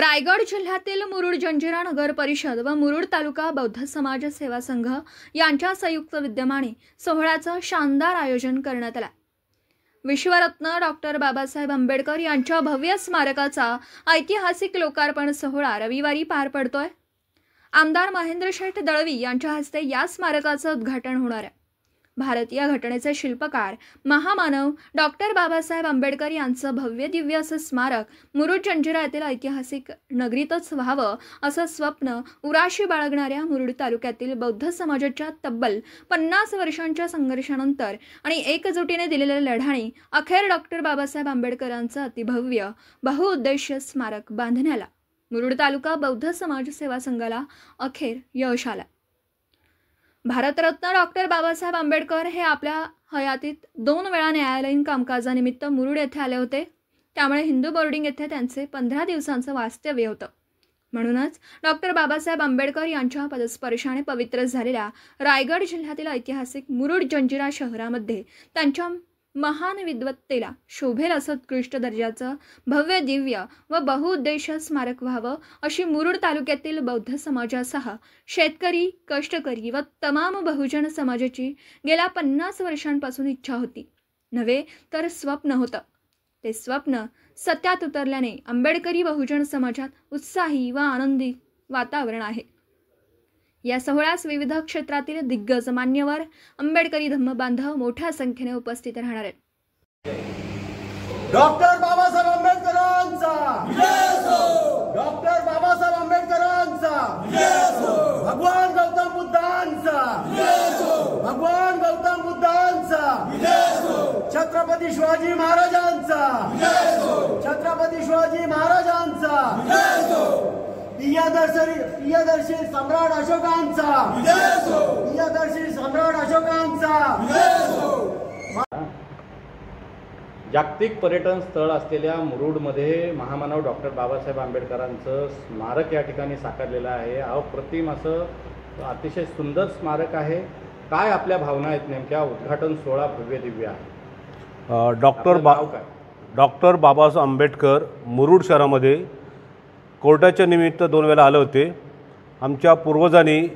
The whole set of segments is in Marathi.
रायगड जिल्ह्यातील मुरुड जंजिरा नगर परिषद व मुरुड तालुका बौद्ध समाज सेवा संघ यांच्या संयुक्त विद्यमाने सोहळ्याचं शानदार आयोजन करण्यात आलं। विश्वरत्न डॉक्टर बाबासाहेब आंबेडकर यांच्या भव्य स्मारकाचा ऐतिहासिक लोकार्पण सोहळा रविवारी पार पडतोय। आमदार महेंद्र शेठ दळवी यांच्या हस्ते या स्मारकाचं उद्घाटन होणार आहे। भारतीय घटनेचे शिल्पकार महामानव डॉक्टर बाबासाहेब आंबेडकर यांचं भव्य दिव्य असं स्मारक मुरुड जंजिरा येथील ऐतिहासिक नगरीतच व्हावं असं स्वप्न उराशी बाळगणाऱ्या मुरुड तालुक्यातील बौद्ध समाजाच्या तब्बल 50 वर्षांच्या संघर्षानंतर आणि एकजुटीने दिलेल्या लढ्याने अखेर डॉक्टर बाबासाहेब आंबेडकरांचं अतिभव्य बहुउद्देशीय स्मारक बांधण्याला मुरुड तालुका बौद्ध समाज सेवा संघाला अखेर यश आलं। भारतरत्न डॉक्टर बाबासाहेब आंबेडकर हे आपल्या हयातीत 2 वेळा न्यायालयीन कामकाजानिमित्त मुरुड येथे आले होते। त्यामुळे हिंदू बोर्डिंग येथे त्यांचे 15 दिवसांचं वास्तव्य होतं। म्हणूनच डॉक्टर बाबासाहेब आंबेडकर यांच्या पदस्पर्शाने पवित्र झालेल्या रायगड जिल्ह्यातील ऐतिहासिक मुरुड जंजिरा शहरामध्ये त्यांच्या महान विद्वत्तेला शोभेल असं उत्कृष्ट दर्जाचं भव्य दिव्य व बहुउद्देशीय स्मारक व्हावं अशी मुरुड तालुक्यातील बौद्ध समाजासह शेतकरी, कष्टकरी व तमाम बहुजन समाजाची गेल्या 50 वर्षांपासून इच्छा होती, नव्हे तर स्वप्न होतं। ते स्वप्न सत्यात उतरल्याने आंबेडकरी बहुजन समाजात उत्साही व आनंदी वातावरण आहे। या सोहळ्यास विविध क्षेत्रातील दिग्गज मान्यवर आंबेडकरी धम्मबांधव मोठ्या संख्येने उपस्थित राहणार आहेत। डॉक्टर बाबासाहेब आंबेडकरांचा जय हो। डॉक्टर बाबासाहेब आंबेडकरांचा जय हो। भगवान गौतम बुद्धांचा जय हो। भगवान गौतम बुद्धांचा जय हो। छत्रपती शिवाजी महाराजांचा जय हो। छत्रपती शिवाजी महाराजांचा जय हो। प्रियदर्शी सम्राट अशोकांचा जय हो। प्रियदर्शी सम्राट अशोकांचा जय हो। जागतिक पर्यटन स्थळ असलेल्या मुरुडमध्ये महामानव डॉक्टर बाबासाहेब आंबेडकरांचं स्मारक या ठिकाणी साकारलेलं आहे। अप्रतिम असं अतिशय सुंदर स्मारक आहे। काय आपल्या भावना आहेत नेमक्या? उद्घाटन सोहळा भव्य दिव्य आहे। डॉक्टर बाबासाहेब आंबेडकर मुरुड शहरामध्ये कोर्टाच्या निमित्त 2 वेळा आले होते। आमच्या पूर्वजांनी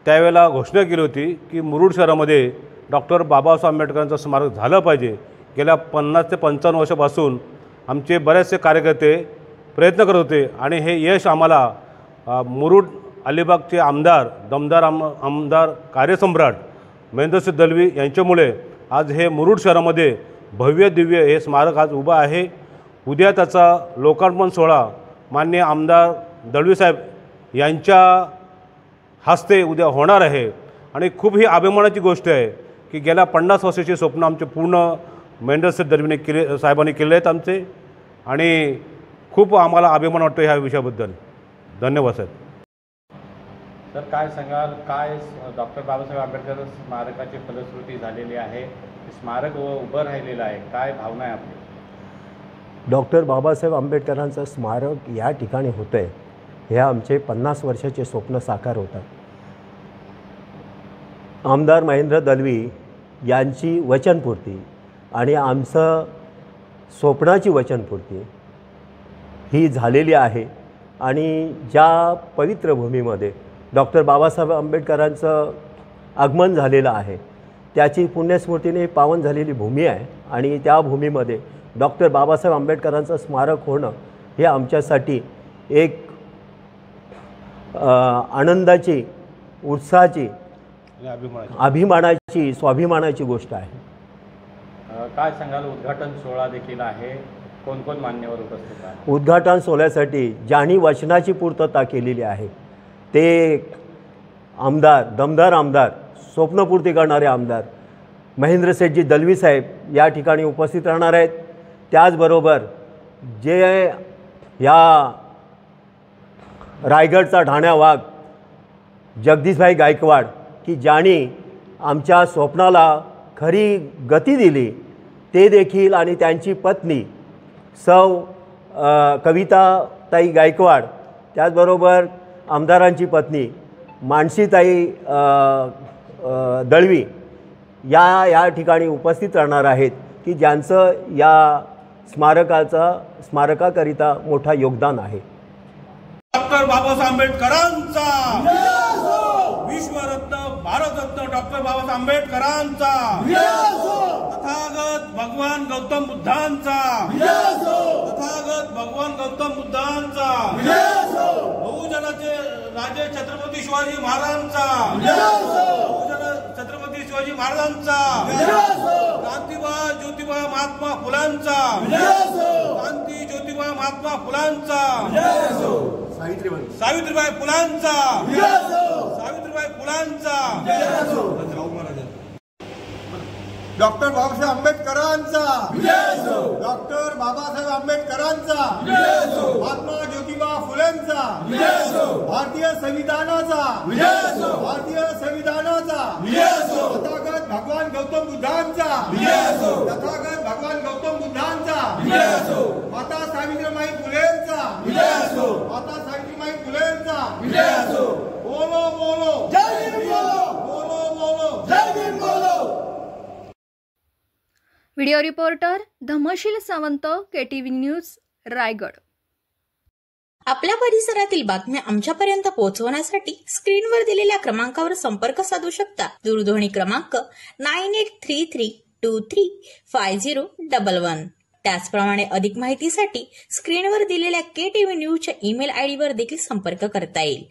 त्यावेळेला घोषणा केली होती की मुरुड शहरामध्ये डॉक्टर बाबासाहेब आंबेडकरांचं स्मारक झालं पाहिजे। गेल्या 50 ते 55 वर्षापासून आमचे बरेचसे कार्यकर्ते प्रयत्न करत होते आणि हे यश आम्हाला मुरुड अलिबागचे आमदार दमदार आमदार कार्यसम्राट महेंद्रसिंह दळवी यांच्यामुळे आज हे मुरुड शहरामध्ये भव्य दिव्य हे स्मारक आज उभं आहे। उद्या त्याचा लोकार्पण सोहळा माननीय आमदार दळवी साहेब यांच्या हस्ते उद्या होणार आहे आणि खूप ही अभिमानाची गोष्ट आहे की गेल्या 50 वर्षाचे स्वप्न आमचे पूर्ण महेंद्रसिंह दळवीने साहेबांनी केले आहेत आमचे आणि खूप आम्हाला अभिमान वाटतो ह्या विषयाबद्दल। धन्यवाद साहेब। तर काय सांगाल, काय डॉक्टर बाबासाहेब आंबेडकर स्मारकाची फलश्रुती झालेली आहे, स्मारक उभं राहिलेलं आहे, काय भावना आहे आपली? डॉक्टर बाबासाहेब आंबेडकरांचं स्मारक या ठिकाणी होतं आहे, हे आमचे 50 वर्षाचे स्वप्न साकार होतात। आमदार महेंद्र दळवी यांची वचनपूर्ती आणि आमचं स्वप्नाची वचनपूर्ती ही झालेली आहे आणि ज्या पवित्र भूमीमध्ये डॉक्टर बाबासाहेब आंबेडकरांचं आगमन झालेलं आहे त्याची पुण्यस्मृतीने पावन झालेली भूमी आहे आणि त्या भूमीमध्ये डॉक्टर बाबासाहेब आंबेडकरांचं स्मारक होणं हे आमच्यासाठी एक आनंदाची, उत्साहाची, अभिमानाची, स्वाभिमानाची गोष्ट आहे। काय सांगाल, उद्घाटन सोहळा देखील आहे, कोण कोण मान्यवर उपस्थित आहे? उद्घाटन सोहळ्यासाठी ज्यांनी वचनाची पूर्तता केलेली आहे ते आमदार दमदार आमदार, स्वप्नपूर्ती करणारे आमदार महेंद्र शेठजी दळवी साहेब या ठिकाणी उपस्थित राहणार आहेत। त्याचबरोबर जे या रायगडचा ढाण्या वाघ जगदीशभाई गायकवाड की ज्यांनी आमच्या स्वप्नाला खरी गती दिली ते देखील आणि त्यांची पत्नी सौ कविताताई गायकवाड, त्याचबरोबर आमदारांची पत्नी मानसीताई दळवी या ठिकाणी उपस्थित राहणार आहेत की ज्यांचं या स्मारकाकरिता मोठा योगदान आहे। डॉक्टर बाबासाहेब आंबेडकरांचा, विश्वरत्न भारतरत्न डॉक्टर बाबासाहेब आंबेडकरांचा, तथागत भगवान गौतम बुद्धांचा, तथागत भगवान गौतम बुद्धांचा, बहुजनाचे राजे छत्रपती शिवाजी महाराजांचा, बहुजन छत्रपती शिवाजी महाराजांचा, क्रांतिबा ज्योतिबा महात्मा फुलांचा, क्रांती ज्योतिबा महात्मा फुलांचा, सावित्रीबाई फुलांचा, सावित्रीबाई फुलांचा, डॉक्टर बाबासाहेब आंबेडकरांचा, डॉक्टर बाबासाहेब आंबेडकरांचा, महात्मा ज्योतिबा फुलेंचा, भारतीय संविधानाचा, भारतीय संविधानाचा, तथागत भगवान गौतम बुद्धांचा, तथागत भगवान गौतम बुद्धांचा, माता सावित्रीबाई फुलेंचा, माता सावित्रीबाई फुलेंचा, बोलो बोलो जय भीम, बोलो बोलो जय भीम, बोलो. Video reporter Dhamsheel Sawant, KTV news, Raigad. आपल्या परिसरातील बातम्या आमच्यापर्यंत पोहोचवण्यासाठी स्क्रीनवर दिलेल्या क्रमांकावर संपर्क साधू शकता. दूरध्वनी क्रमांक 9833235011. त्याचप्रमाणे अधिक माहितीसाठी स्क्रीनवर दिलेल्या KTV न्यूजच्या ईमेल आयडीवर देखील संपर्क करता येईल.